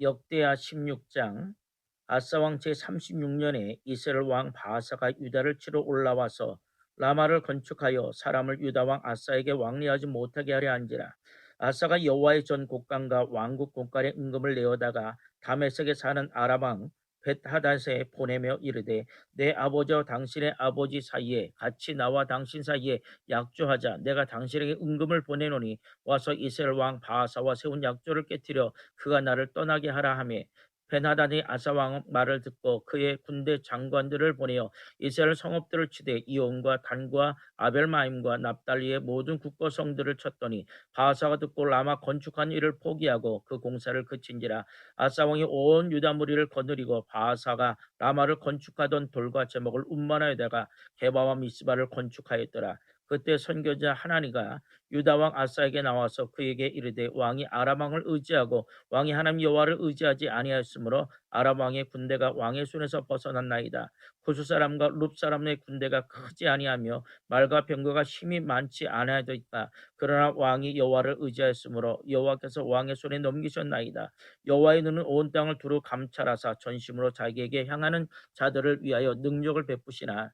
역대하 16장. 아사 왕 제36년에 이스라엘 왕 바아사가 유다를 치러 올라와서 라마를 건축하여 사람을 유다 왕 아사에게 왕래하지 못하게 하려 한지라. 아사가 여호와의 전 곡간과 왕국 곳간에 은금을 내어다가 다메섹에 사는 아람 왕 벳하닷에 보내며 이르되, 내 아버지와 당신의 아버지 사이에 같이 나와 당신 사이에 약조하자. 내가 당신에게 은금을 보내노니 와서 이스라엘 왕 바아사와 세운 약조를 깨뜨려 그가 나를 떠나게 하라 하매, 베나단이 아사 왕 말을 듣고 그의 군대 장관들을 보내어 이스라엘 성읍들을 치되 이온과 단과 아벨마임과 납달리의 모든 국고 성들을 쳤더니 바하사가 듣고 라마 건축한 일을 포기하고 그 공사를 그친지라. 아사 왕이 온 유다 무리를 거느리고 바하사가 라마를 건축하던 돌과 제목을 운반하여다가 게바와 미스바를 건축하였더라. 그때 선교자 하나니가 유다 왕 아사에게 나와서 그에게 이르되, 왕이 아람 왕을 의지하고 왕이 하나님 여호와를 의지하지 아니하였으므로 아람 왕의 군대가 왕의 손에서 벗어났나이다. 구스 사람과 룹 사람의 군대가 크지 아니하며 말과 병거가 힘이 많지 아니하였다. 그러나 왕이 여호와를 의지하였으므로 여호와께서 왕의 손에 넘기셨나이다. 여호와의 눈은 온 땅을 두루 감찰하사 전심으로 자기에게 향하는 자들을 위하여 능력을 베푸시나니,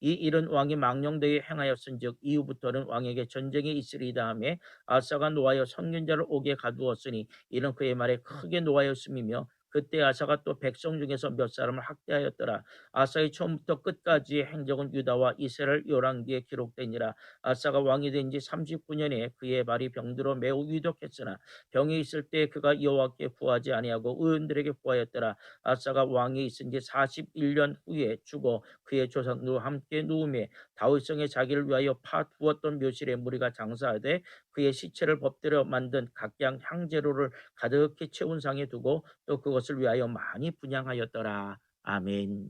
이 일은 왕이 망령되이 행하였은즉 이후부터는 왕에게 전쟁이 있으리이다 하며, 아사가 노하여 선견자를 옥에 가두었으니 이는 그의 말에 크게 노하였음이며, 그때 아사가 또 백성 중에서 몇 사람을 학대하였더라. 아사의 처음부터 끝까지의 행적은 유다와 이스라엘 열왕기에 기록되니라. 아사가 왕이 된 지 39년에 그의 발이 병들어 매우 위독했으나 병이 있을 때 그가 여호와께 구하지 아니하고 의원들에게 구하였더라. 아사가 왕이 있은 지 41년 후에 죽어 그의 조상들과 함께 누우매 다윗성에 자기를 위하여 파두었던 묘실에 무리가 장사하되 그의 시체를 법대로 만든 각양 향재료를 가득히 채운 상에 두고 또 그것을 위하여 많이 분향하였더라. 아멘.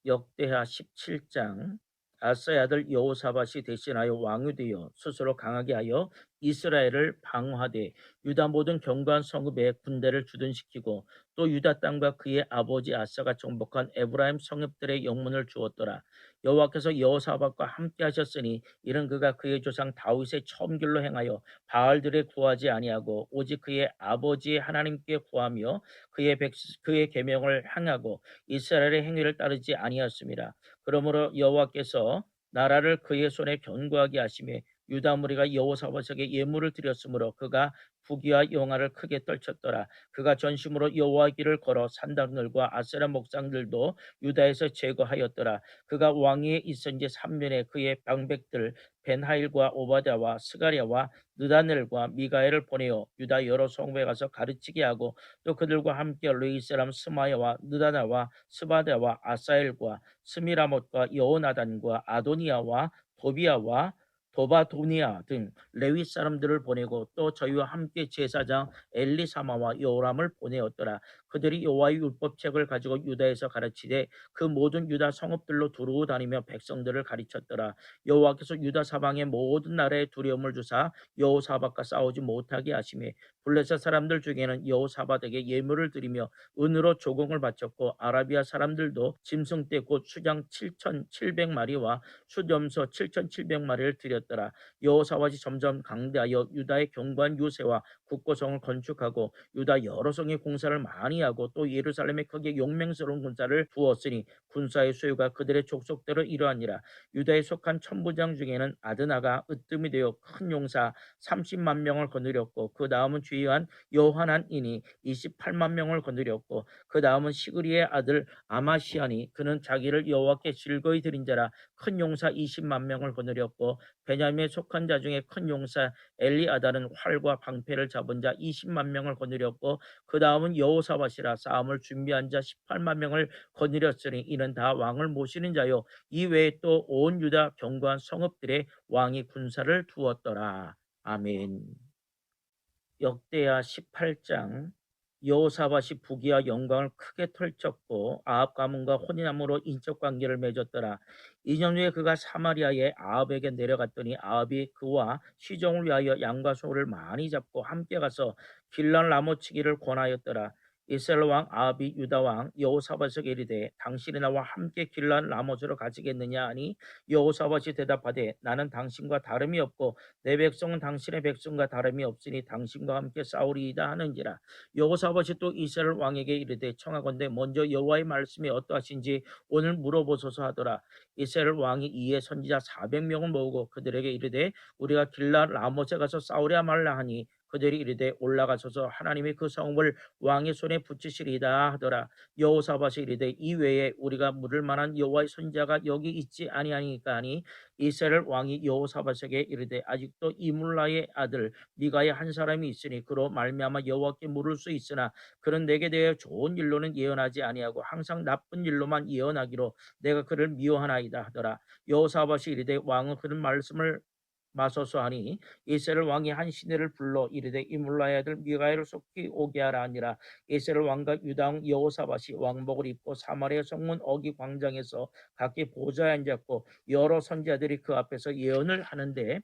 역대하 17장. 아사의 아들 여호사밧이 대신하여 왕이 되어 스스로 강하게 하여 이스라엘을 방어하되 유다 모든 견고한 성읍에 군대를 주둔시키고 또 유다 땅과 그의 아버지 아사가 정복한 에브라임 성읍들의 영문을 주었더라. 여호와께서 여호사밧과 함께 하셨으니 이는 그가 그의 조상 다윗의 처음 길로 행하여 바알들에 구하지 아니하고 오직 그의 아버지의 하나님께 구하며 그의 계명을 행하고 이스라엘의 행위를 따르지 아니하였습니다. 그러므로 여호와께서 나라를 그의 손에 견고하게 하시며 유다 무리가 여호사밧에게 예물을 드렸으므로 그가 부귀와 영화를 크게 떨쳤더라. 그가 전심으로 여호와의 길을 걸어 산당들과 아세라 목상들도 유다에서 제거하였더라. 그가 왕위에 있은 지 3년에 그의 방백들 벤하일과 오바댜와 스가랴와 느다넬과 미가엘을 보내어 유다 여러 성읍에 가서 가르치게 하고 또 그들과 함께 레위 사람 스마야와 느다나와 스바랴와 아사엘과 스미라못과 여호나단과 아도니아와 도비아와 도바도니아 등 레위 사람들을 보내고 또 저희와 함께 제사장 엘리사마와 여호람을 보내었더라. 그들이 여호와의 율법책을 가지고 유다에서 가르치되 그 모든 유다 성읍들로 두루 다니며 백성들을 가르쳤더라. 여호와께서 유다 사방의 모든 나라에 두려움을 주사 여호사밧과 싸우지 못하게 하시며 블레셋 사람들 중에는 여호사밧에게 예물을 드리며 은으로 조공을 바쳤고 아라비아 사람들도 짐승떼 곧 수장 7,700마리와 수염소 7,700마리를 드렸더라. 여호사밧이 점점 강대하여 유다의 견고한 요새와 국고성을 건축하고 유다 여러 성의 공사를 많이 하고 또 예루살렘에 크게 용맹스러운 군사를 두었으니 군사의 수요가 그들의 족속대로 이러하니라. 유다에 속한 천부장 중에는 아드나가 으뜸이 되어 큰 용사 30만 명을 거느렸고 그 다음은 주의한 요하난이니 28만 명을 거느렸고 그 다음은 시그리의 아들 아마시아니 그는 자기를 여호와께 즐거이 드린 자라 큰 용사 20만 명을 거느렸고 베냐민에 속한 자 중에 큰 용사 엘리아다는 활과 방패를 잡은 자 20만 명을 거느렸고 그 다음은 여호사밧이라 싸움을 준비한 자 18만 명을 거느렸으니 이는 다 왕을 모시는 자요 이 외에 또 온 유다 견고한 성읍들에 왕이 군사를 두었더라. 아멘. 역대하 18장. 여호사밧이 부귀와 영광을 크게 펼쳤고 아합 가문과 혼인함으로 인적 관계를 맺었더라. 2년 후에 그가 사마리아의 아합에게 내려갔더니 아합이 그와 시종을 위하여 양과 소를 많이 잡고 함께 가서 길란 라모치기를 권하였더라. 이스라엘 왕 아합이 유다 왕 여호사밧에게 이르되 당신이 나와 함께 길르앗 라못으로 가시겠느냐 하니 여호사밧이 대답하되 나는 당신과 다름이 없고 내 백성은 당신의 백성과 다름이 없으니 당신과 함께 싸우리이다 하는지라. 여호사밧이 또 이스라엘 왕에게 이르되 청하건대 먼저 여호와의 말씀이 어떠하신지 오늘 물어보소서 하더라. 이스라엘 왕이 이에 선지자 400명을 모으고 그들에게 이르되 우리가 길르앗 라못에 가서 싸우랴 말라 하니 그들이 이르되 올라가소서 하나님이 그 성읍을 왕의 손에 붙이시리이다 하더라. 여호사밧이 이르되 이 외에 우리가 물을 만한 여호와의 선지자가 여기 있지 아니하니까 하니 이스라엘 왕이 여호사밧에게 이르되 아직도 이물라의 아들 미가의 한 사람이 있으니 그로 말미암아 여호와께 물을 수 있으나 그는 내게 대하여 좋은 일로는 예언하지 아니하고 항상 나쁜 일로만 예언하기로 내가 그를 미워하나이다 하더라. 여호사밧이 이르되 왕은 그런 말씀을 마소서 하니 이스라엘 왕이 한 시내를 불러 이르되 이물라의 아들 미가엘을 속히 오게 하라 하니라. 이스라엘 왕과 유다 왕 여호사밧이 왕복을 입고 사마리아 성문 어기 광장에서 각기 보좌에 앉았고 여러 선지자들이 그 앞에서 예언을 하는데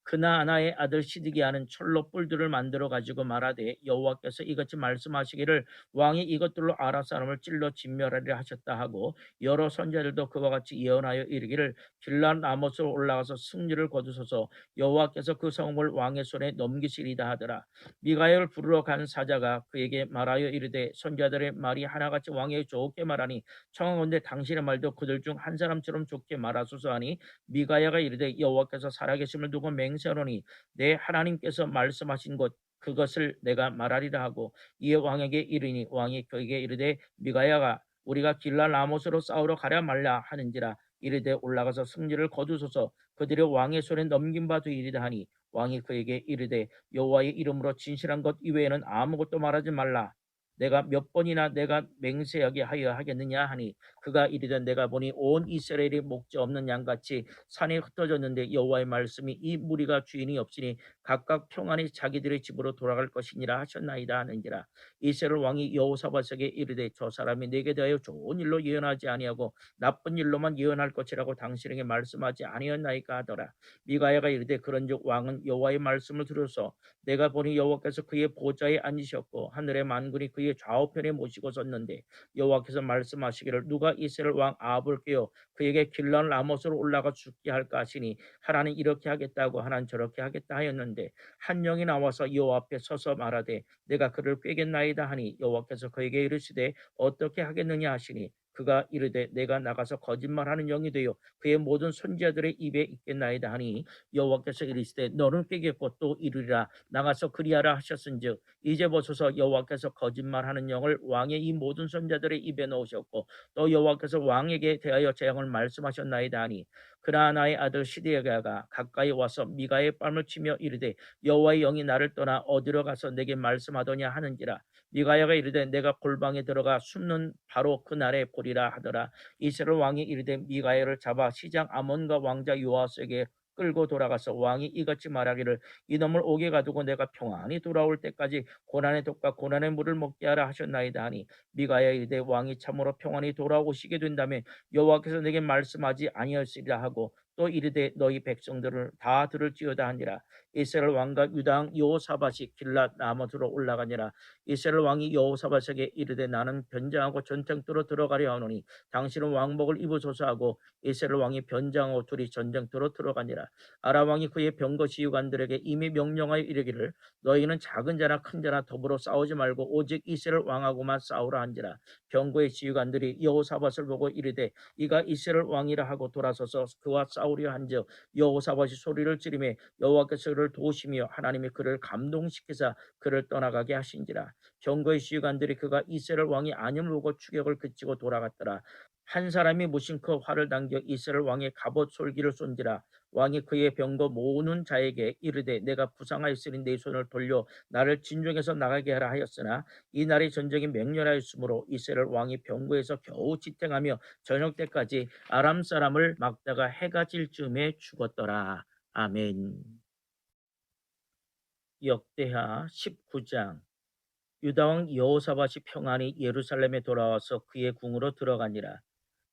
그나아나의 아들 시드기야는 철로 뿔들을 만들어 가지고 말하되 여호와께서 이같이 말씀하시기를 왕이 이것들로 아랍 사람을 찔러 진멸하리라 하셨다 하고 여러 선지자들도 그와 같이 예언하여 이르기를 길르앗 라못으로 올라가서 승리를 거두소서 여호와께서 그 성읍을 왕의 손에 넘기시리다 하더라. 미가엘을 부르러 간 사자가 그에게 말하여 이르되 선지자들의 말이 하나같이 왕에게 좋게 말하니 청하건대 당신의 말도 그들 중 한 사람처럼 좋게 말하소서 하니 미가야가 이르되 여호와께서 살아계심을 두고 맹세하노니 내 하나님께서 말씀하신 것 그것을 내가 말하리라 하고 이에 왕에게 이르니 왕이 그에게 이르되 미가야가 우리가 길라 라못으로 싸우러 가랴 말랴 하는지라. 이르되 올라가서 승리를 거두소서 그들이 왕의 손에 넘긴 바 되리이다 하니 왕이 그에게 이르되 여호와의 이름으로 진실한 것 이외에는 아무것도 말하지 말라. 내가 몇 번이나 내가 맹세하게 하여 하겠느냐 하니 그가 이르되 내가 보니 온 이스라엘이 목자 없는 양같이 산에 흩어졌는데 여호와의 말씀이 이 무리가 주인이 없으니 각각 평안히 자기들의 집으로 돌아갈 것이니라 하셨나이다 하는지라. 이스라엘 왕이 여호사밧에게 이르되 저 사람이 내게 대하여 좋은 일로 예언하지 아니하고 나쁜 일로만 예언할 것이라고 당신에게 말씀하지 아니었나이까 하더라. 미가야가 이르되 그런즉 왕은 여호와의 말씀을 들어서 내가 보니 여호와께서 그의 보좌에 앉으셨고 하늘의 만군이 그의 좌우편에 모시고 섰는데 여호와께서 말씀하시기를 누가 이스라엘 왕 아합을 깨어 그에게 길르앗 라못으로 올라가 죽게 할까 하시니 하나는 이렇게 하겠다고 하나는 저렇게 하겠다 하였는데 한 영이 나와서 여호와 앞에 서서 말하되 내가 그를 꿰겠나이다 하니 여호와께서 그에게 이르시되 어떻게 하겠느냐 하시니 그가 이르되 내가 나가서 거짓말하는 영이 되어 그의 모든 선지자들의 입에 있겠나이다 하니 여호와께서 이르시되 너는 꿰겠고 또 이르리라 나가서 그리하라 하셨은즉 이제 보소서 여호와께서 거짓말하는 영을 왕의 이 모든 선자들의 입에 넣으셨고 또 여호와께서 왕에게 대하여 재앙을 말씀하셨나이다 하니 그나아나의 아들 시드기야가 가까이 와서 미가의 뺨을 치며 이르되 여호와의 영이 나를 떠나 어디로 가서 내게 말씀하더냐 하는지라. 미가야가 이르되 내가 골방에 들어가 숨는 바로 그날에 보리라 하더라. 이스라엘 왕이 이르되 미가야를 잡아 시장 아몬과 왕자 요아스에게 끌고 돌아가서 왕이 이같이 말하기를 이놈을 옥에 가두고 내가 평안히 돌아올 때까지 고난의 독과 고난의 물을 먹게 하라 하셨나이다 하니 미가야 이르되 왕이 참으로 평안히 돌아오시게 된다면 여호와께서 내게 말씀하지 아니하시리라 하고 또 이르되 너희 백성들을 다 들을지어다 하니라. 이스라엘 왕과 유다 왕 여호사밧이 길랏 라못으로 올라가니라. 이스라엘 왕이 여호사밧에게 이르되 나는 변장하고 전쟁터로 들어가려 하노니 당신은 왕복을 입으소서 하고 이스라엘 왕이 변장하고 둘이 전쟁터로 들어가니라. 아람 왕이 그의 병거 지휘관들에게 이미 명령하여 이르기를 너희는 작은 자나 큰 자나 더불어 싸우지 말고 오직 이스라엘 왕하고만 싸우라 한지라. 병거의 지휘관들이 여호사밧을 보고 이르되 이가 이스라엘 왕이라 하고 돌아서서 그와 싸우려 한즉 여호사밧이 소리를 지르매 여호와께서 그를 도우시며 하나님이 그를 감동시키사 그를 떠나가게 하신지라. 병거의 지휘관들이 그가 이스라엘 왕이 아님을 보고 추격을 그치고 돌아갔더라. 한 사람이 무심코 활을 당겨 이스라엘 왕의 갑옷 솔기를 쏜지라. 왕이 그의 병거 모으는 자에게 이르되 내가 부상하였으니 내 손을 돌려 나를 진중에서 나가게 하라 하였으나 이 날이 전쟁이 맹렬하였으므로 이스라엘 왕이 병거에서 겨우 지탱하며 저녁 때까지 아람 사람을 막다가 해가 질 즈음에 죽었더라. 아멘. 역대하 19장. 유다왕 여호사밧이 평안히 예루살렘에 돌아와서 그의 궁으로 들어가니라.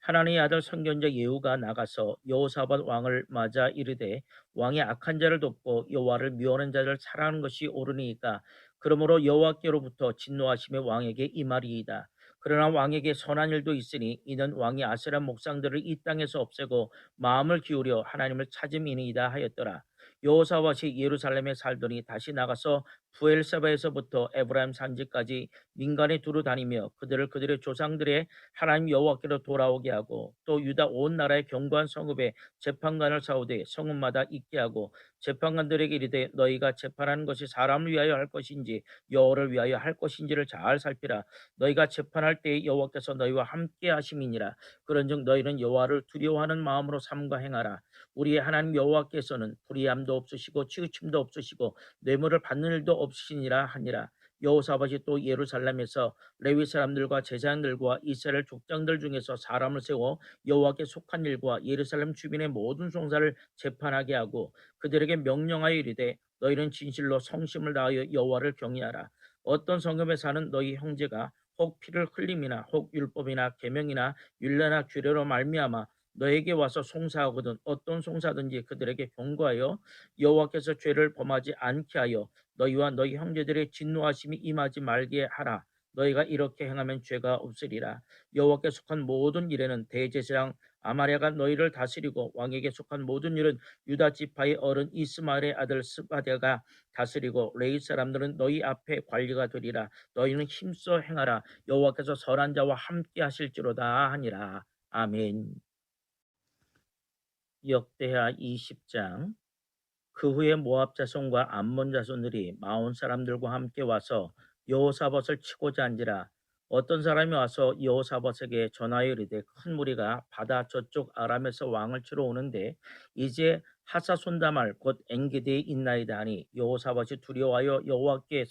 하나님의 아들 선견자 예후가 나가서 여호사밧 왕을 맞아 이르되 왕이 악한 자를 돕고 여호와를 미워하는 자를 사랑하는 것이 옳으니까 그러므로 여호와께로부터 진노하심이 왕에게 임하리이다. 그러나 왕에게 선한 일도 있으니 이는 왕이 아세라 목상들을 이 땅에서 없애고 마음을 기울여 하나님을 찾음이니이다 하였더라. 여호사밧이 예루살렘에 살더니 다시 나가서 부엘세바에서부터 에브라임 산지까지 민간에 두루 다니며 그들을 그들의 조상들의 하나님 여호와께로 돌아오게 하고 또 유다 온 나라의 견고한 성읍에 재판관을 사오되 성읍마다 있게 하고 재판관들에게 이르되 너희가 재판하는 것이 사람을 위하여 할 것인지 여호와를 위하여 할 것인지를 잘 살피라. 너희가 재판할 때에 여호와께서 너희와 함께 하심이니라. 그런즉 너희는 여호와를 두려워하는 마음으로 삼가 행하라. 우리의 하나님 여호와께서는 불의함도 없으시고 치우침도 없으시고 뇌물을 받는 일도 없으시니라 하니라. 여호사밧이 또 예루살렘에서 레위 사람들과 제사장들과 이스라엘 족장들 중에서 사람을 세워 여호와께 속한 일과 예루살렘 주민의 모든 송사를 재판하게 하고 그들에게 명령하여 이르되 너희는 진실로 성심을 다하여 여호와를 경외하라. 어떤 성읍에 사는 너희 형제가 혹 피를 흘림이나 혹 율법이나 계명이나 율례나 규례로 말미암아 너에게 와서 송사하거든 어떤 송사든지 그들에게 경고하여 여호와께서 죄를 범하지 않게 하여 너희와 너희 형제들의 진노하심이 임하지 말게 하라. 너희가 이렇게 행하면 죄가 없으리라. 여호와께 속한 모든 일에는 대제사장 아마랴가 너희를 다스리고 왕에게 속한 모든 일은 유다 지파의 어른 이스마엘의 아들 스바데가 다스리고 레위 사람들은 너희 앞에 관리가 되리라. 너희는 힘써 행하라. 여호와께서 선한 자와 함께 하실지로다 하니라. 아멘. 역대하 20장. 그 후에 모압 자손과 암몬 자손들이 마온 사람들과 함께 와서 여호사밧을 치고자 한지라. 어떤 사람이 와서 여호사밧에게 전하여 이르되 큰 무리가 바다 저쪽 아람에서 왕을 치러 오는데 이제 하사손다말 곧 엔게디에 있나이다 하니 여호사밧이 두려워하여 여호와께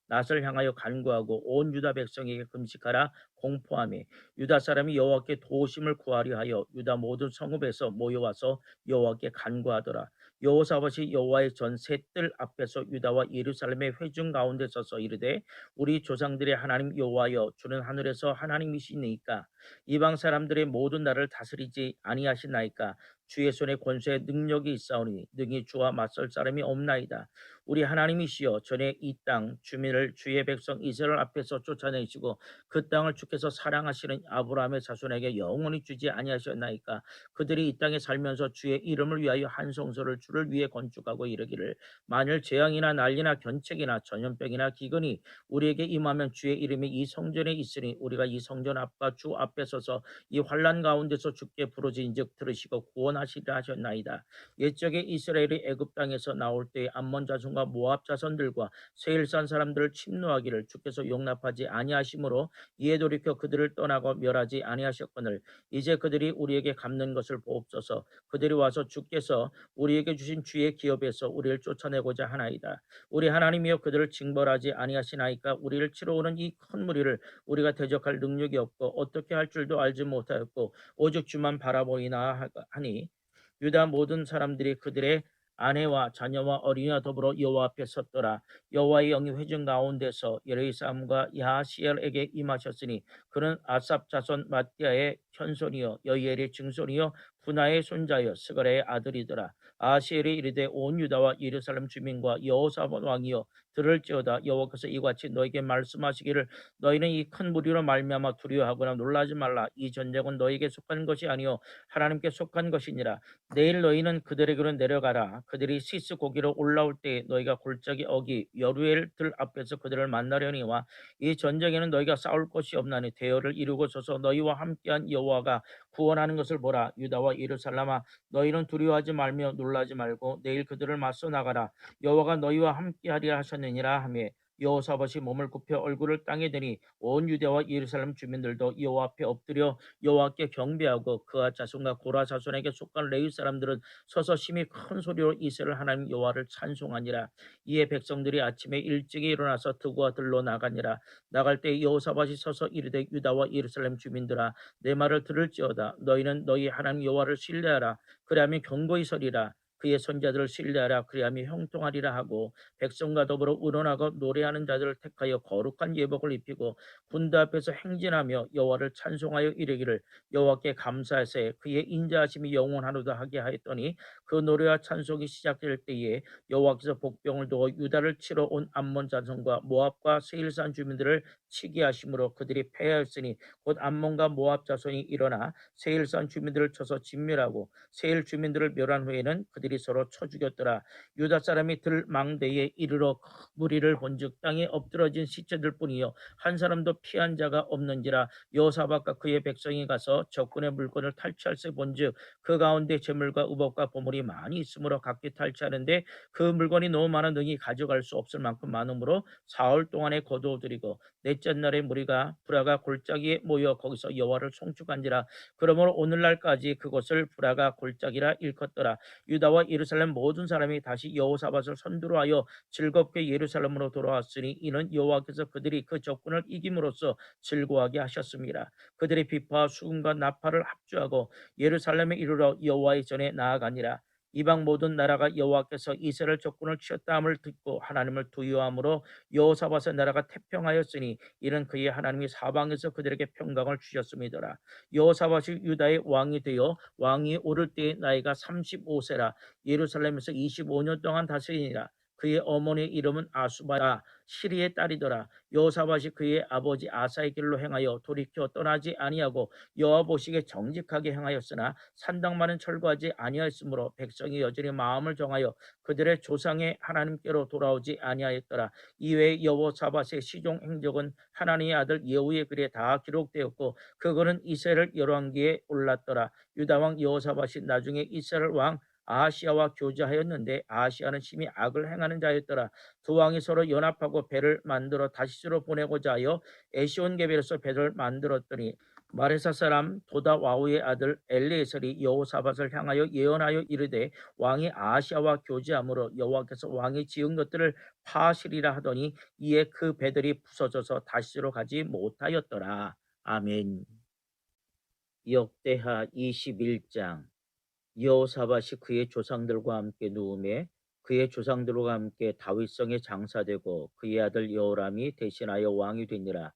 낯을 향하여 간구하고 온 유다 백성에게 금식하라 공포하며 유다 사람이 여호와께 도우심을 구하려 하여 유다 모든 성읍에서 모여와서 여호와께 간구하더라. 여호사밧이 여호와의 전 셋들 앞에서 유다와 예루살렘의 회중 가운데 서서 이르되 우리 조상들의 하나님 여호와여 주는 하늘에서 하나님이시니까 이방 사람들의 모든 나라를 다스리지 아니하시나이까 주의 손에 권세의 능력이 있사오니 능히 주와 맞설 사람이 없나이다. 우리 하나님이시여 전에 이 땅 주민을 주의 백성 이스라엘 앞에서 쫓아내시고 그 땅을 주께서 사랑하시는 아브라함의 자손에게 영원히 주지 아니하셨나이까. 그들이 이 땅에 살면서 주의 이름을 위하여 한 성소를 주를 위해 건축하고 이르기를 만일 재앙이나 난리나 견책이나 전염병이나 기근이 우리에게 임하면 주의 이름이 이 성전에 있으니 우리가 이 성전 앞과 주 앞에 서서 이 환난 가운데서 주께 부르짖은즉 들으시고 구원하시리라 하셨나이다. 옛적에 이스라엘이 애굽 땅에서 나올 때에 암몬 자손과 모압 자손들과 세일산 사람들을 침노하기를 주께서 용납하지 아니하심으로 이에 돌이켜 그들을 떠나고 멸하지 아니하셨거늘 이제 그들이 우리에게 갚는 것을 보옵소서. 그들이 와서 주께서 우리에게 주신 주의 기업에서 우리를 쫓아내고자 하나이다. 우리 하나님이여 그들을 징벌하지 아니하시나이까. 우리를 치러 오는 이 큰 무리를 우리가 대적할 능력이 없고 어떻게 할 줄도 알지 못하였고 오직 주만 바라보이나 하니 유다 모든 사람들이 그들의 아내와 자녀와 어린이와 더불어 여호와 앞에 섰더라. 여호와의 영이 회중 가운데서 여레이사함과 야하시엘에게 임하셨으니 그는 아삽 자손 마띠아의 현손이요 여이엘의 증손이요 분하의 손자여 스가랴의 아들이더라. 아시엘이 이르되 온 유다와 예루살렘 주민과 여호사밧 왕이여 들을지어다. 여호와께서 이같이 너에게 말씀하시기를 너희는 이 큰 무리로 말미암아 두려워하거나 놀라지 말라. 이 전쟁은 너에게 속한 것이 아니요 하나님께 속한 것이니라. 내일 너희는 그들에게로 내려가라. 그들이 시스 고기로 올라올 때 너희가 골짜기 어기 여루엘 들 앞에서 그들을 만나려니와 이 전쟁에는 너희가 싸울 것이 없나니 대열을 이루고 서서 너희와 함께한 여호와가 구원하는 것을 보라. 유다와 예루살렘아 너희는 두려워하지 말며 놀라지 말고 내일 그들을 맞서 나가라. 여호와가 너희와 함께하리라 하셨느니라 하며 여호사밧이 몸을 굽혀 얼굴을 땅에 대니 온 유대와 예루살렘 주민들도 여호와 앞에 엎드려 여호와께 경배하고 그와 자손과 고라 자손에게 속한 레위 사람들은 서서 심히 큰 소리로 이스라엘 하나님 여호와를 찬송하니라. 이에 백성들이 아침에 일찍이 일어나서 드고와 들로 나가니라. 나갈 때 여호사밧이 서서 이르되 유다와 예루살렘 주민들아 내 말을 들을지어다. 너희는 너희 하나님 여호와를 신뢰하라. 그리하면 견고히 서리라. 그의 선자들을 신뢰하라. 그리하면 형통하리라 하고 백성과 더불어 의논하고 노래하는 자들을 택하여 거룩한 예복을 입히고 군대 앞에서 행진하며 여호와를 찬송하여 이르기를 여호와께 감사하세 그의 인자하심이 영원하로다 하게 하였더니 그 노래와 찬송이 시작될 때에 여호와께서 복병을 두어 유다를 치러 온 암몬 자손과 모압과 세일산 주민들을 치게 하심으로 그들이 패하였으니 곧 암몬과 모압 자손이 일어나 세일산 주민들을 쳐서 진멸하고 세일 주민들을 멸한 후에는 그들이 서로 쳐 죽였더라. 유다 사람이 들망대에 이르러 무리를 본즉 땅에 엎드러진 시체들 뿐이요 한 사람도 피한 자가 없는지라. 여호사밧과 그의 백성이 가서 적군의 물건을 탈취할세 본즉 그 가운데 재물과 의복과 보물이 많이 있으므로 각기 탈취하는데 그 물건이 너무 많아 능히 가져갈 수 없을 만큼 많으므로 사흘 동안에 거두어들이고 넷째 날에 무리가 브라가 골짜기에 모여 거기서 여호와를 송축한지라. 그러므로 오늘날까지 그곳을 브라가 골짜기라 일컫더라. 유다와 예루살렘 모든 사람이 다시 여호사밧을 선두로 하여 즐겁게 예루살렘으로 돌아왔으니 이는 여호와께서 그들이 그 적군을 이김으로써 즐거워하게 하셨습니다. 그들의 비파와 수금과 나팔을 합주하고 예루살렘에 이르러 여호와의 전에 나아가니라. 이방 모든 나라가 여호와께서 이스라엘 적군을 치었다 함을 듣고 하나님을 두려워함으로 여호사밧의 나라가 태평하였으니 이는 그의 하나님이 사방에서 그들에게 평강을 주셨음이더라. 여호사밧이 유다의 왕이 되어 왕이 오를 때의 나이가 35세라. 예루살렘에서 25년 동안 다스리니라. 그의 어머니의 이름은 아수바라 시리의 딸이더라. 여호사밧이 그의 아버지 아사의 길로 행하여 돌이켜 떠나지 아니하고 여호와 보시기에 정직하게 행하였으나 산당만은 철거하지 아니하였으므로 백성이 여전히 마음을 정하여 그들의 조상의 하나님께로 돌아오지 아니하였더라. 이외에 여호사밧의 시종 행적은 하나님의 아들 예후의 글에 다 기록되었고 그거는 이스라엘 열왕기에 올랐더라. 유다 왕 여호사밧이 나중에 이스라엘 왕 아하시아와 교제하였는데 아하시아는 심히 악을 행하는 자였더라. 두 왕이 서로 연합하고 배를 만들어 다시스로 보내고자 하여 에시온게벨에서 배를 만들었더니 마레사 사람 도다와우의 아들 엘리에셀이 여호사밧을 향하여 예언하여 이르되 왕이 아하시아와 교제함으로 여호와께서 왕이 지은 것들을 파하시리라 하더니 이에 그 배들이 부서져서 다시스로 가지 못하였더라. 아멘. 역대하 21장. 여호사밧이 그의 조상들과 함께 누우매 그의 조상들과 함께 다윗성에 장사되고 그의 아들 여호람이 대신하여 왕이 되니라.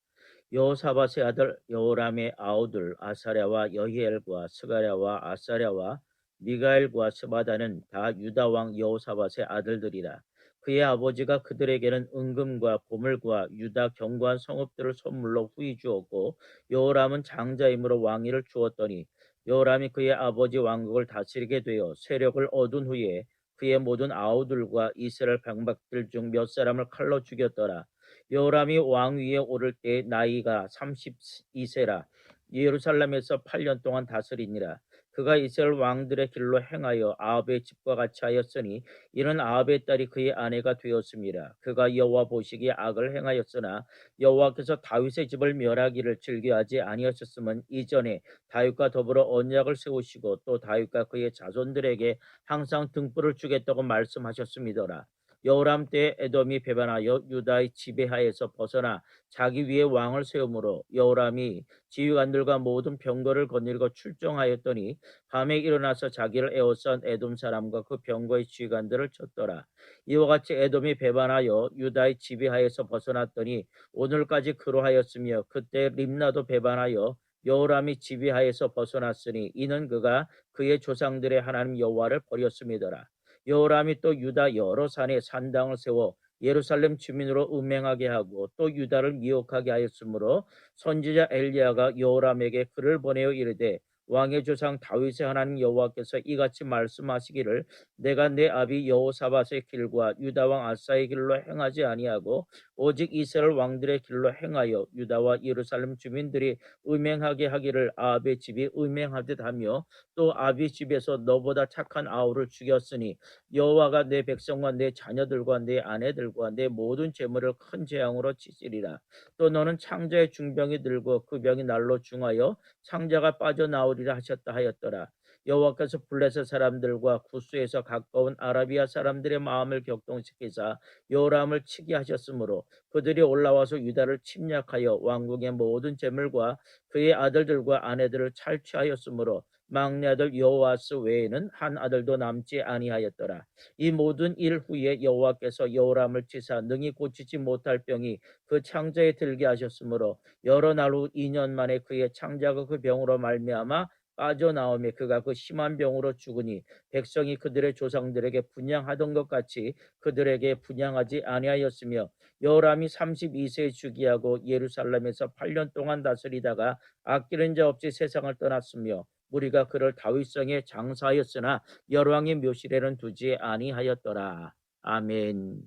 여호사밧의 아들 여호람의 아우들 아사랴와 여히엘과 스가랴와 아사랴와 미가엘과 스바다는 다 유다 왕 여호사밧의 아들들이라. 그의 아버지가 그들에게는 은금과 보물과 유다 견고한 성읍들을 선물로 후히 주었고 여호람은 장자이므로 왕위를 주었더니 여호람이 그의 아버지 왕국을 다스리게 되어 세력을 얻은 후에 그의 모든 아우들과 이스라엘 방백들 중 몇 사람을 칼로 죽였더라. 여호람이 왕위에 오를 때 나이가 32세라. 예루살렘에서 8년 동안 다스리니라. 그가 이스라엘 왕들의 길로 행하여 아합의 집과 같이 하였으니 이는 아합의 딸이 그의 아내가 되었습니다. 그가 여호와 보시기에 악을 행하였으나 여호와께서 다윗의 집을 멸하기를 즐겨하지 아니하셨음은 이전에 다윗과 더불어 언약을 세우시고 또 다윗과 그의 자손들에게 항상 등불을 주겠다고 말씀하셨음이더라. 여호람 때 에돔이 배반하여 유다의 지배하에서 벗어나 자기 위에 왕을 세우므로 여호람이 지휘관들과 모든 병거를 거느리고 출정하였더니 밤에 일어나서 자기를 에워싼 에돔 사람과 그 병거의 지휘관들을 쳤더라. 이와 같이 에돔이 배반하여 유다의 지배하에서 벗어났더니 오늘까지 그러하였으며 그때 림나도 배반하여 여호람이 지배하에서 벗어났으니 이는 그가 그의 조상들의 하나님 여호와를 버렸음이더라. 여호람이 또 유다 여러 산에 산당을 세워 예루살렘 주민으로 음행하게 하고 또 유다를 미혹하게 하였으므로 선지자 엘리야가 여호람에게 글을 보내어 이르되 왕의 조상 다윗의 하나님 여호와께서 이같이 말씀하시기를 내가 내 아비 여호사밧의 길과 유다 왕 아사의 길로 행하지 아니하고 오직 이스라엘 왕들의 길로 행하여 유다와 예루살렘 주민들이 음행하게 하기를 아합의 집이 음행하듯 하며 또 아합의 집에서 너보다 착한 아우를 죽였으니 여호와가 내 백성과 내 자녀들과 내 아내들과 내 모든 재물을 큰 재앙으로 치시리라. 또 너는 창자의 중병이 들고 그 병이 날로 중하여 창자가 빠져나오리라 하셨다 하였더라. 여호와께서 블레셋 사람들과 구스에서 가까운 아라비아 사람들의 마음을 격동시키사 요람을 치게 하셨으므로 그들이 올라와서 유다를 침략하여 왕궁의 모든 재물과 그의 아들들과 아내들을 탈취하였으므로 막내 아들 여호아스 외에는 한 아들도 남지 아니하였더라. 이 모든 일 후에 여호와께서 여호람을 치사 능히 고치지 못할 병이 그 창자에 들게 하셨으므로 여러 날 후 2년 만에 그의 창자가 그 병으로 말미암아 빠져나오며 그가 그 심한 병으로 죽으니 백성이 그들의 조상들에게 분향하던 것 같이 그들에게 분향하지 아니하였으며 여호람이 32세에 즉위하고 예루살렘에서 8년 동안 다스리다가 아끼는 자 없이 세상을 떠났으며 우리가 그를 다윗성에 장사하였으나 열왕의 묘실에는 두지 아니하였더라. 아멘.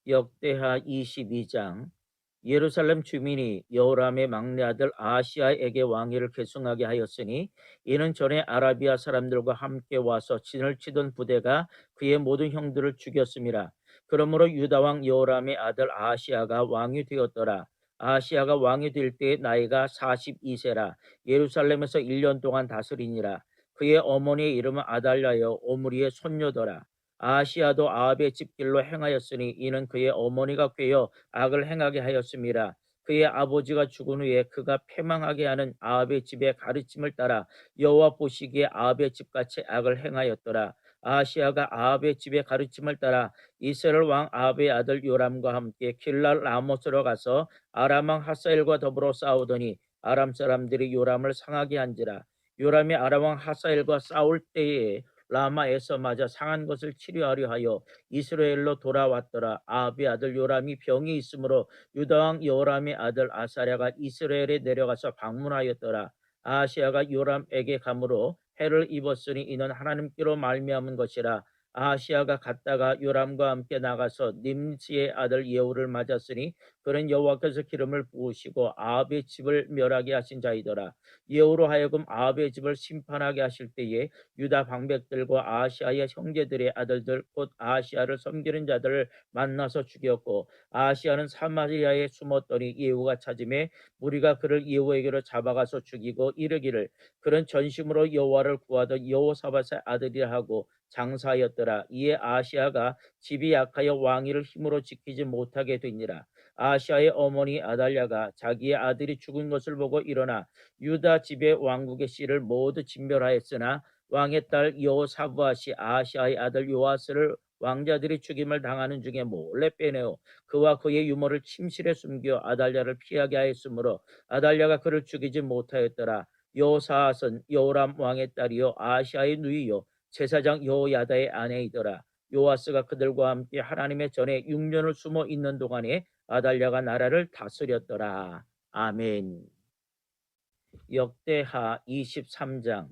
역대하 22장. 예루살렘 주민이 여호람의 막내 아들 아하시아에게 왕위를 계승하게 하였으니 이는 전에 아라비아 사람들과 함께 와서 진을 치던 부대가 그의 모든 형들을 죽였음이라. 그러므로 유다 왕 여호람의 아들 아하시아가 왕이 되었더라. 아하시아가 왕이 될 때의 나이가 42세라. 예루살렘에서 1년 동안 다스리니라. 그의 어머니의 이름은 아달랴여 오므리의 손녀더라. 아하시아도 아합의 집길로 행하였으니 이는 그의 어머니가 꾀어 악을 행하게 하였음이라. 그의 아버지가 죽은 후에 그가 패망하게 하는 아합의 집의 가르침을 따라 여호와 보시기에 아합의 집같이 악을 행하였더라. 아하시아가 아합의 집의 가르침을 따라 이스라엘 왕 아합의 아들 요람과 함께 길랄 라못으로 가서 아람 왕 하사엘과 더불어 싸우더니 아람 사람들이 요람을 상하게 한지라. 요람이 아람 왕 하사엘과 싸울 때에 라마에서 맞아 상한 것을 치료하려 하여 이스라엘로 돌아왔더라. 아합의 아들 요람이 병이 있으므로 유다왕 여호람의 아들 아사랴가 이스라엘에 내려가서 방문하였더라. 아하시아가 요람에게 감으로 해를 입었으니 이는 하나님께로 말미암은 것이라. 아하시아가 갔다가 요람과 함께 나가서 님시의 아들 예후를 맞았으니 그는 여호와께서 기름을 부으시고 아합의 집을 멸하게 하신 자이더라. 예후로 하여금 아합의 집을 심판하게 하실 때에 유다 방백들과 아하시아의 형제들의 아들들 곧 아하시아를 섬기는 자들을 만나서 죽였고 아하시아는 사마리아에 숨었더니 예후가 찾음에 무리가 그를 예후에게로 잡아가서 죽이고 이르기를 그는 전심으로 여호와를 구하던 여호사밧의 아들이라 하고 장사하였더라. 이에 아하시아가 집이 약하여 왕위를 힘으로 지키지 못하게 되니라. 아하시아의 어머니 아달랴가 자기의 아들이 죽은 것을 보고 일어나 유다 집의 왕국의 씨를 모두 진멸하였으나 왕의 딸 여호사부앗이 아하시아의 아들 요아스를 왕자들이 죽임을 당하는 중에 몰래 빼내어 그와 그의 유모를 침실에 숨겨 아달랴를 피하게 하였으므로 아달랴가 그를 죽이지 못하였더라. 여호사앗은 여호람 왕의 딸이요 아하시아의 누이요 제사장 여호야다의 아내이더라. 요아스가 그들과 함께 하나님의 전에 6년을 숨어 있는 동안에 아달랴가 나라를 다스렸더라. 아멘. 역대하 23장.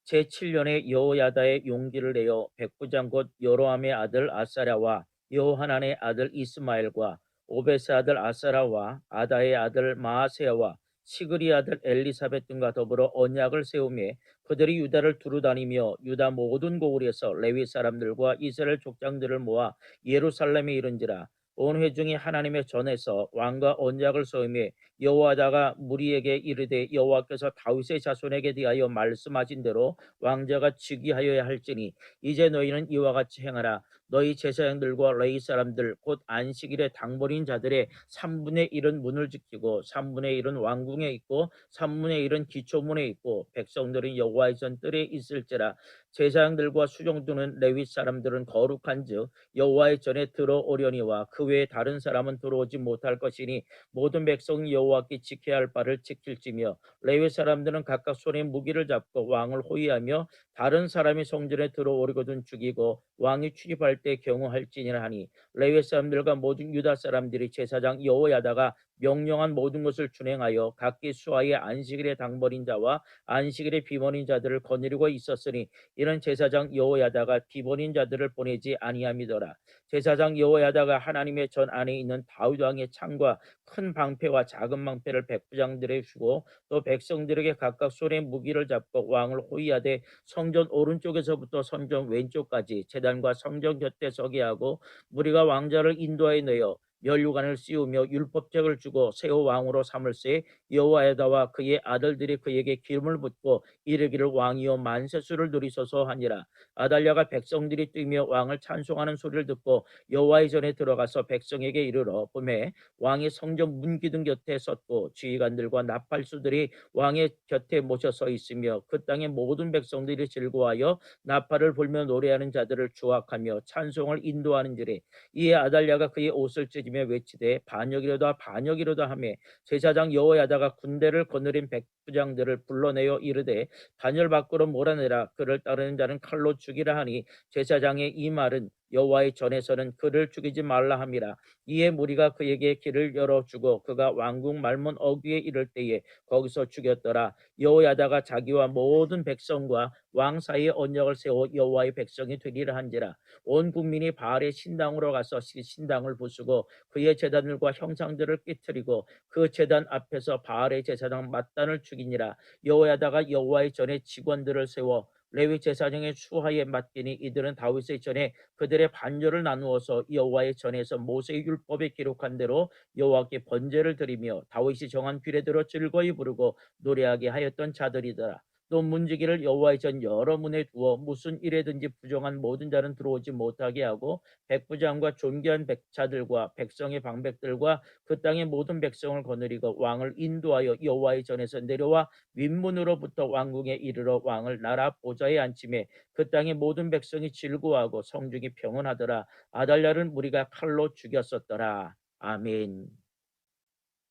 제7년에 여호야다의 용기를 내어 백부장 곧 여로함의 아들 아사랴와 여호하난의 아들 이스마엘과 오베스 아들 아사라와 아다의 아들 마아세야와 시그리 아들 엘리사벳 등과 더불어 언약을 세우며 그들이 유다를 두루다니며 유다 모든 고을에서 레위 사람들과 이스라엘 족장들을 모아 예루살렘에 이른지라. 온 회중이 하나님의 전에서 왕과 언약을 세우며 여호와다가 무리에게 이르되 여호와께서 다윗의 자손에게 대하여 말씀하신 대로 왕자가 즉위하여야 할지니 이제 너희는 이와 같이 행하라. 너희 제사장들과 레위 사람들 곧 안식일에 당번인 자들의 3분의 1은 문을 지키고 3분의 1은 왕궁에 있고 3분의 1은 기초문에 있고 백성들은 여호와의 전 뜰에 있을지라. 제사장들과 수종두는 레위 사람들은 거룩한즉 여호와의 전에 들어오려니와 그 외에 다른 사람은 들어오지 못할 것이니 모든 백성이 여호와께 지켜야 할 바를 지킬지며 레위 사람들은 각각 손에 무기를 잡고 왕을 호위하며 다른 사람이 성전에 들어오려거든 죽이고 왕이 출입할 때 경호할지니라 하니 레위 사람들과 모든 유다 사람들이 제사장 여호야다가 명령한 모든 것을 준행하여 각기 수하의 안식일의 당번인 자와 안식일의 비번인 자들을 거느리고 있었으니 이는 제사장 여호야다가 비번인 자들을 보내지 아니함이더라. 제사장 여호야다가 하나님의 전 안에 있는 다윗 왕의 창과 큰 방패와 작은 방패를 백부장들에게 주고 또 백성들에게 각각 손에 무기를 잡고 왕을 호위하되 성전 오른쪽에서부터 성전 왼쪽까지 제단과 성전 곁에 서게 하고 무리가 왕자를 인도하여 내어 면류관을 씌우며 율법책을 주고 새 왕으로 삼을세. 여호와야다와 그의 아들들이 그에게 기름을 붓고 이르기를 왕이여 만세수를 누리소서 하니라. 아달랴가 백성들이 뛰며 왕을 찬송하는 소리를 듣고 여호와의 전에 들어가서 백성에게 이르러 보매 왕이 성전 문기둥 곁에 섰고 지휘관들과 나팔수들이 왕의 곁에 모셔 서 있으며 그 땅의 모든 백성들이 즐거워하여 나팔을 불며 노래하는 자들을 주악하며 찬송을 인도하는지라. 이에 아달랴가 그의 옷을 찢으며 외치되 반역이로다 반역이로다 하며 제사장 여호야다가 군대를 거느린 백부장들을 불러내어 이르되 단열 밖으로 몰아내라. 그를 따르는 자는 칼로 죽이라 하니 제사장의 이 말은 여호와의 전에서는 그를 죽이지 말라 함이라. 이에 무리가 그에게 길을 열어주고 그가 왕궁 말문 어귀에 이를 때에 거기서 죽였더라. 여호야다가 자기와 모든 백성과 왕 사이에 언약을 세워 여호와의 백성이 되리라 한지라. 온 국민이 바알의 신당으로 가서 신당을 부수고 그의 제단들과 형상들을 깨뜨리고 그 제단 앞에서 바알의 제사장 mat단을 죽이니라. 여호야다가 여호와의 전에 직원들을 세워 레위 제사장의 수하에 맡기니 이들은 다윗의 전에 그들의 반열을 나누어서 여호와의 전에서 모세의 율법에 기록한 대로 여호와께 번제를 드리며 다윗이 정한 규례대로 즐거이 부르고 노래하게 하였던 자들이더라. 또 문지기를 여호와의 전 여러 문에 두어 무슨 일에든지 부정한 모든 자는 들어오지 못하게 하고 백부장과 존귀한 백차들과 백성의 방백들과 그 땅의 모든 백성을 거느리고 왕을 인도하여 여호와의 전에서 내려와 윗문으로부터 왕궁에 이르러 왕을 나라 보좌에 앉히매 그 땅의 모든 백성이 즐거워하고 성중이 평온하더라. 아달랴를 무리가 칼로 죽였었더라. 아멘.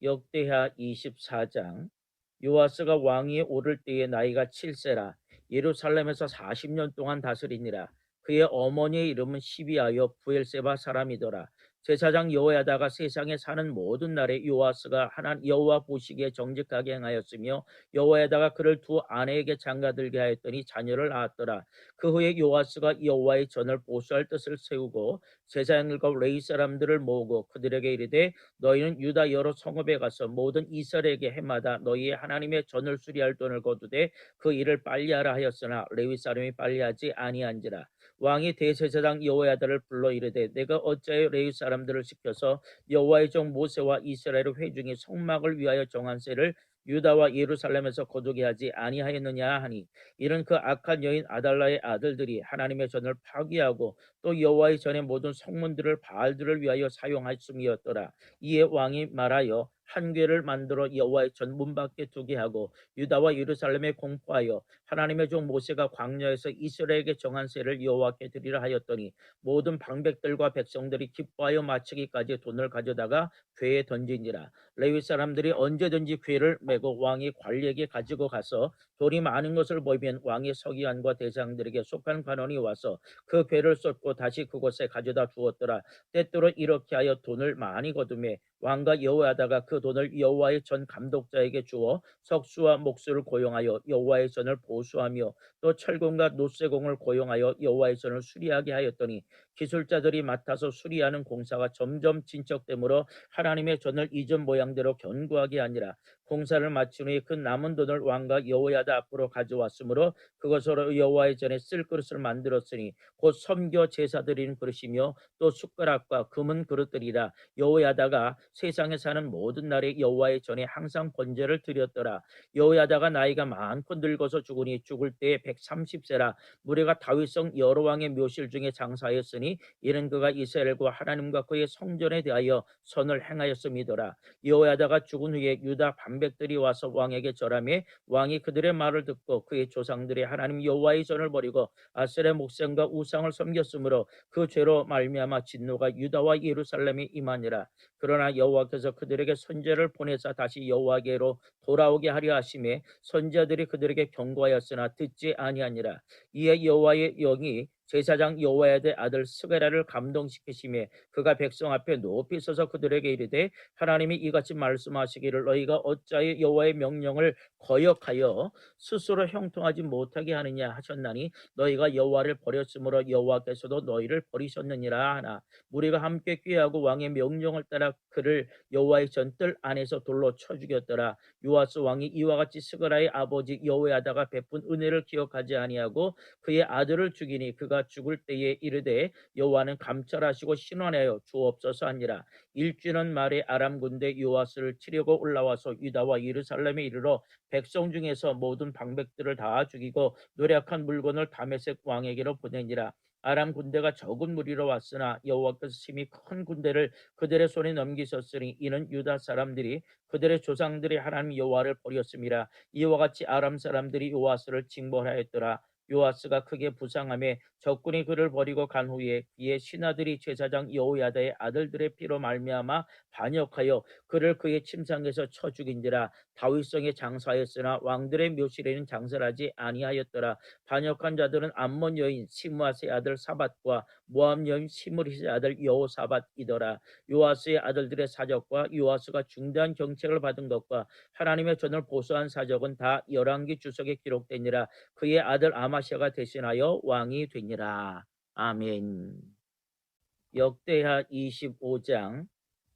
역대하 24장. 요아스가 왕위에 오를 때에 나이가 7세라. 예루살렘에서 40년 동안 다스리니라. 그의 어머니의 이름은 시비아여 부엘세바 사람이더라. 제사장 여호야다가 세상에 사는 모든 날에 요아스가 하나님 여호와 보시기에 정직하게 행하였으며 여호야다가 그를 두 아내에게 장가들게 하였더니 자녀를 낳았더라. 그 후에 요아스가 여호와의 전을 보수할 뜻을 세우고 제사장들과 레위 사람들을 모으고 그들에게 이르되 너희는 유다 여러 성읍에 가서 모든 이스라엘에게 해마다 너희의 하나님의 전을 수리할 돈을 거두되 그 일을 빨리하라 하였으나 레위 사람이 빨리하지 아니한지라. 왕이 대제사장 여호야다를 불러 이르되 내가 어찌하여 레위 사람들을 시켜서 여호와의 종 모세와 이스라엘 회중이 성막을 위하여 정한 세를 유다와 예루살렘에서 거두게 하지 아니하였느냐 하니 이는 그 악한 여인 아달라의 아들들이 하나님의 전을 파기하고 또 여호와의 전의 모든 성문들을 바알들을 위하여 사용하였음이었더라. 이에 왕이 말하여 한 궤를 만들어 여호와의 전 문 밖에 두게 하고 유다와 예루살렘에 공포하여 하나님의 종 모세가 광야에서 이스라엘에게 정한 세를 여호와께 드리라 하였더니 모든 방백들과 백성들이 기뻐하여 마치기까지 돈을 가져다가 궤에 던지니라. 레위 사람들이 언제든지 궤를 메고 왕이 관리에게 가지고 가서 돈이 많은 것을 보이면 왕의 서기관과 대장들에게 속한 관원이 와서 그 궤를 쏟고 다시 그곳에 가져다 주었더라. 때때로 이렇게 하여 돈을 많이 거두매 왕과 여호야다가 그 돈을 여호와의 전 감독자에게 주어 석수와 목수를 고용하여 여호와의 전을 보수하며 또 철공과 노쇠공을 고용하여 여호와의 전을 수리하게 하였더니 기술자들이 맡아서 수리하는 공사가 점점 진척되므로 하나님의 전을 이전 모양대로 견고하게 하니라. 공사를 마친 후에 그 남은 돈을 왕과 여호야다 앞으로 가져왔으므로 그것으로 여호와의 전에 쓸 그릇을 만들었으니 곧 섬겨 제사 드리는 그릇이며 또 숟가락과 금은 그릇들이라. 여호야다가 세상에 사는 모든 날에 여호와의 전에 항상 번제를 드렸더라. 여호야다가 나이가 많고 늙어서 죽으니 죽을 때에 130세라. 무리가 다윗성 여러 왕의 묘실 중에 장사하였으니 이는 그가 이스라엘과 하나님과 그의 성전에 대하여 선을 행하였음이더라. 여호야다가 죽은 후에 유다 반백들이 와서 왕에게 절하매 왕이 그들의 말을 듣고 그의 조상들이 하나님 여호와의 전을 버리고 아셀의 목상과 우상을 섬겼으므로 그 죄로 말미암아 진노가 유다와 예루살렘에 임하니라. 그러나 여호와께서 그들에게 선지자를 보내사 다시 여호와께로 돌아오게 하려 하심에 선지자들이 그들에게 경고하였으나 듣지 아니하니라. 이에 여호와의 영이 제사장 여호야다의 아들 스가랴를 감동시키심에 그가 백성 앞에 높이 서서 그들에게 이르되 하나님이 이같이 말씀하시기를 너희가 어찌하여 여호와의 명령을 거역하여 스스로 형통하지 못하게 하느냐 하셨나니 너희가 여호와를 버렸으므로 여호와께서도 너희를 버리셨느니라 하나 무리가 함께 꾀하고 왕의 명령을 따라 그를 여호와의 전뜰 안에서 돌로 쳐 죽였더라. 요아스 왕이 이와 같이 스가랴의 아버지 여호야다가 베푼 은혜를 기억하지 아니하고 그의 아들을 죽이니 그가 그가 죽을 때에 이르되 여호와는 감찰하시고 신원하여 주옵소서 하니라. 일주는 말에 아람 군대 요아스를 치려고 올라와서 유다와 예루살렘에 이르러 백성 중에서 모든 방백들을 다 죽이고 노략한 물건을 다메섹 왕에게로 보내니라. 아람 군대가 적은 무리로 왔으나 여호와께서 심히 큰 군대를 그들의 손에 넘기셨으니 이는 유다 사람들이 그들의 조상들의 하나님 여호와를 버렸음이라. 이와 같이 아람 사람들이 요아스를 징벌하였더라. 요아스가 크게 부상하며 적군이 그를 버리고 간 후에 그의 신하들이 제사장 여호야다의 아들들의 피로 말미암아 반역하여 그를 그의 침상에서 쳐 죽인지라. 다윗성에 장사하였으나 왕들의 묘실에는 장사를 하지 아니하였더라. 반역한 자들은 암몬 여인 시므아스의 아들 사밧과 모압 여인 시므리스의 아들 여호사밧이더라. 요아스의 아들들의 사적과 요아스가 중대한 경책을 받은 것과 하나님의 전을 보수한 사적은 다 열왕기 주석에 기록되니라. 그의 아들 아마시아가 대신하여 왕이 되니라. 아멘. 역대하 25장.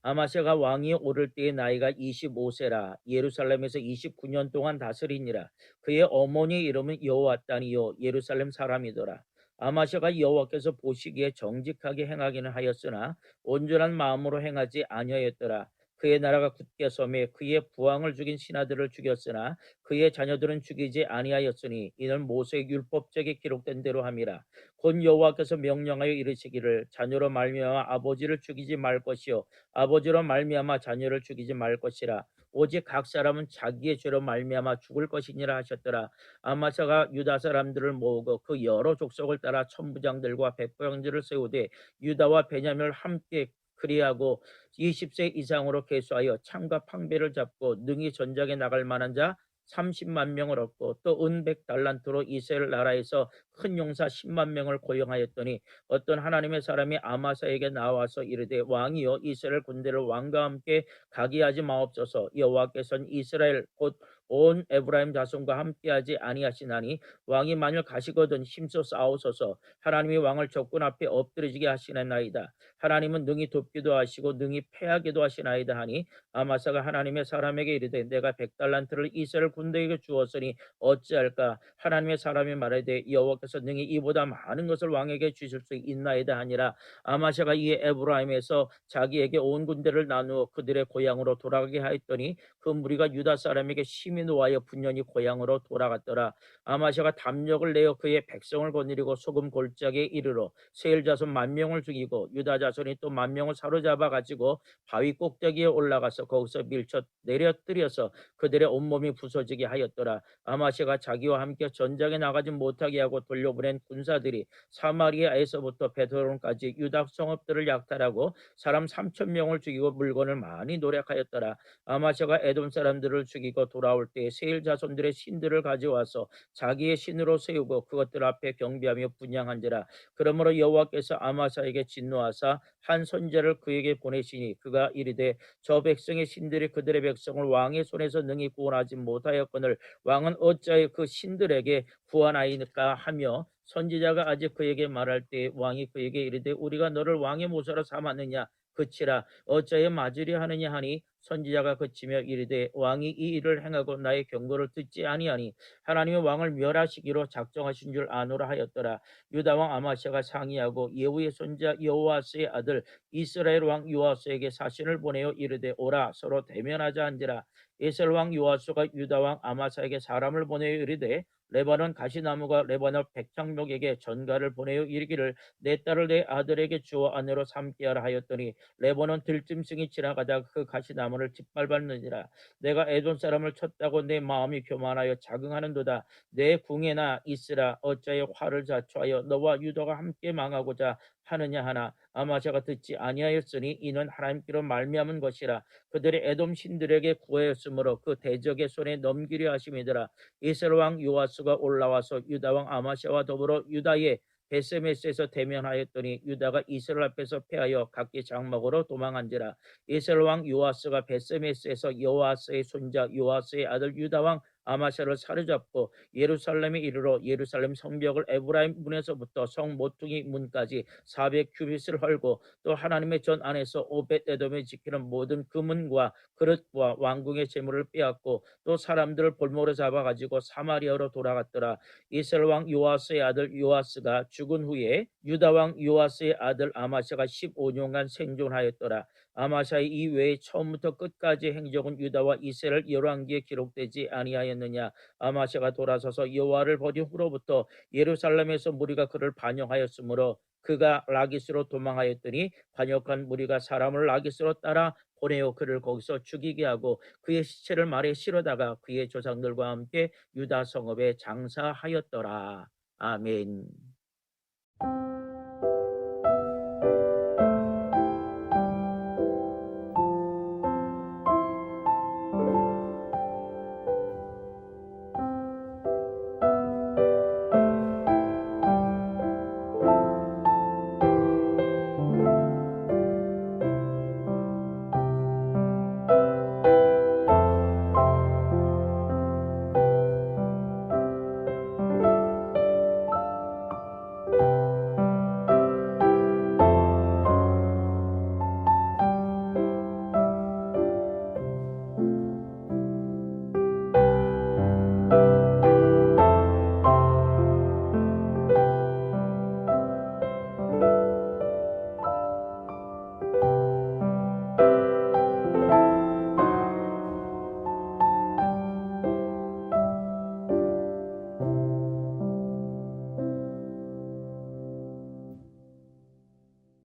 아마시아가 왕이 오를 때의 나이가 25세라. 예루살렘에서 29년 동안 다스리니라. 그의 어머니의 이름은 여호와단이요 예루살렘 사람이더라. 아마시아가 여호와께서 보시기에 정직하게 행하기는 하였으나 온전한 마음으로 행하지 아니하였더라. 그의 나라가 굳게 섬에 그의 부왕을 죽인 신하들을 죽였으나 그의 자녀들은 죽이지 아니하였으니 이는 모세의 율법책에 기록된 대로 함이라. 곧 여호와께서 명령하여 이르시기를 자녀로 말미암아 아버지를 죽이지 말 것이요 아버지로 말미암아 자녀를 죽이지 말 것이라. 오직 각 사람은 자기의 죄로 말미암아 죽을 것이니라 하셨더라. 아마샤가 유다 사람들을 모으고 그 여러 족속을 따라 천부장들과 백부장들을 세우되 유다와 베냐민을 함께 그리하고 20세 이상으로 계수하여 창과 팡배를 잡고 능히 전장에 나갈 만한 자 30만 명을 얻고 또 은 100달란트로 이스라엘 나라에서 큰 용사 10만 명을 고용하였더니 어떤 하나님의 사람이 아마사에게 나와서 이르되 왕이여 이스라엘 군대를 왕과 함께 가게 하지 마옵소서. 여호와께서는 이스라엘 곧 온 에브라임 자손과 함께하지 아니하시나니 왕이 만일 가시거든 힘써 싸우소서. 하나님이 왕을 적군 앞에 엎드리지게 하시나이다. 하나님은 능히 돕기도 하시고 능히 패하기도 하시나이다 하니 아마사가 하나님의 사람에게 이르되 내가 100달란트를 이스라엘 군대에게 주었으니 어찌할까. 하나님의 사람이 말하되 여호와께서 능히 이보다 많은 것을 왕에게 주실 수 있나이다 하니라. 아마샤가 이에 에브라임에서 자기에게 온 군대를 나누어 그들의 고향으로 돌아가게 하였더니 그 무리가 유다 사람에게 심히 노하여 분연히 고향으로 돌아갔더라. 아마샤가 담력을 내어 그의 백성을 거느리고 소금 골짜기에 이르러 세일 자손 10,000명을 죽이고 유다 자손이 또 10,000명을 사로잡아 가지고 바위 꼭대기에 올라가서 거기서 밀쳐 내려뜨려서 그들의 온몸이 부서지게 하였더라. 아마시아가 자기와 함께 전장에 나가지 못하게 하고 돌려보낸 군사들이 사마리아에서부터 베드론까지 유다 성읍들을 약탈하고 사람 3,000명을 죽이고 물건을 많이 노력하였더라. 아마시아가 에돔 사람들을 죽이고 돌아올 때 세일 자손들의 신들을 가져와서 자기의 신으로 세우고 그것들 앞에 경배하며 분향한지라. 그러므로 여호와께서 아마사에게 진노하사 한 선지자를 그에게 보내시니 그가 이르되 저 백성의 신들이 그들의 백성을 왕의 손에서 능히 구원하지 못하였거늘 왕은 어찌하여 그 신들에게 구하나이까 하며 선지자가 아직 그에게 말할 때 왕이 그에게 이르되 우리가 너를 왕의 모사로 삼았느냐 그치라 어찌하여 맞으려 하느냐 하니 선지자가 그치며 이르되 왕이 이 일을 행하고 나의 경고를 듣지 아니하니 하나님의 왕을 멸하시기로 작정하신 줄 아노라 하였더라. 유다 왕 아마시아가 상의하고 예후의 손자 여호아스의 아들 이스라엘 왕 요아스에게 사신을 보내어 이르되 오라 서로 대면하자 한지라. 이스라엘 왕 요아스가 유다 왕 아마사에게 사람을 보내어 이르되 레바논 가시나무가 레바논 백향목에게 전가를 보내어 이르기를 내 딸을 내 아들에게 주어 아내로 삼게 하라 하였더니 레바논 들짐승이 지나가다가 그 가시나무를 짓밟았느니라. 내가 에돔 사람을 쳤다고 내 마음이 교만하여 자긍하는도다. 내 궁에나 있으라. 어찌하여 화를 자초하여 너와 유다가 함께 망하고자 하느냐 하나 아마샤가 듣지 아니하였으니 이는 하나님께로 말미암은 것이라. 그들이 에돔 신들에게 구하였으므로 그 대적의 손에 넘기려 하심이더라. 이스라엘 왕 요아스가 올라와서 유다 왕 아마샤와 더불어 유다의 베세메스에서 대면하였더니 유다가 이스라엘 앞에서 패하여 각기 장막으로 도망한지라. 이스라엘 왕 요아스가 베세메스에서 요아스의 손자 요아스의 아들 유다 왕 아마샤를 사로잡고 예루살렘에 이르러 예루살렘 성벽을 에브라임 문에서부터 성 모퉁이 문까지 400규빗을 헐고 또 하나님의 전 안에서 오벳에돔에 지키는 모든 금은과 그릇과 왕궁의 재물을 빼앗고 또 사람들을 볼모로 잡아가지고 사마리아로 돌아갔더라. 이스라엘 왕 요아스의 아들 요아스가 죽은 후에 유다 왕 요아스의 아들 아마샤가 15년간 생존하였더라. 아마샤의 이외에 처음부터 끝까지 행적은 유다와 이스라엘 열왕기에 기록되지 아니하였느냐. 아마샤가 돌아서서 여호와를 버린 후로부터 예루살렘에서 무리가 그를 반역하였으므로 그가 라기스로 도망하였더니 반역한 무리가 사람을 라기스로 따라 보내어 그를 거기서 죽이게 하고 그의 시체를 말에 실어다가 그의 조상들과 함께 유다 성읍에 장사하였더라. 아멘.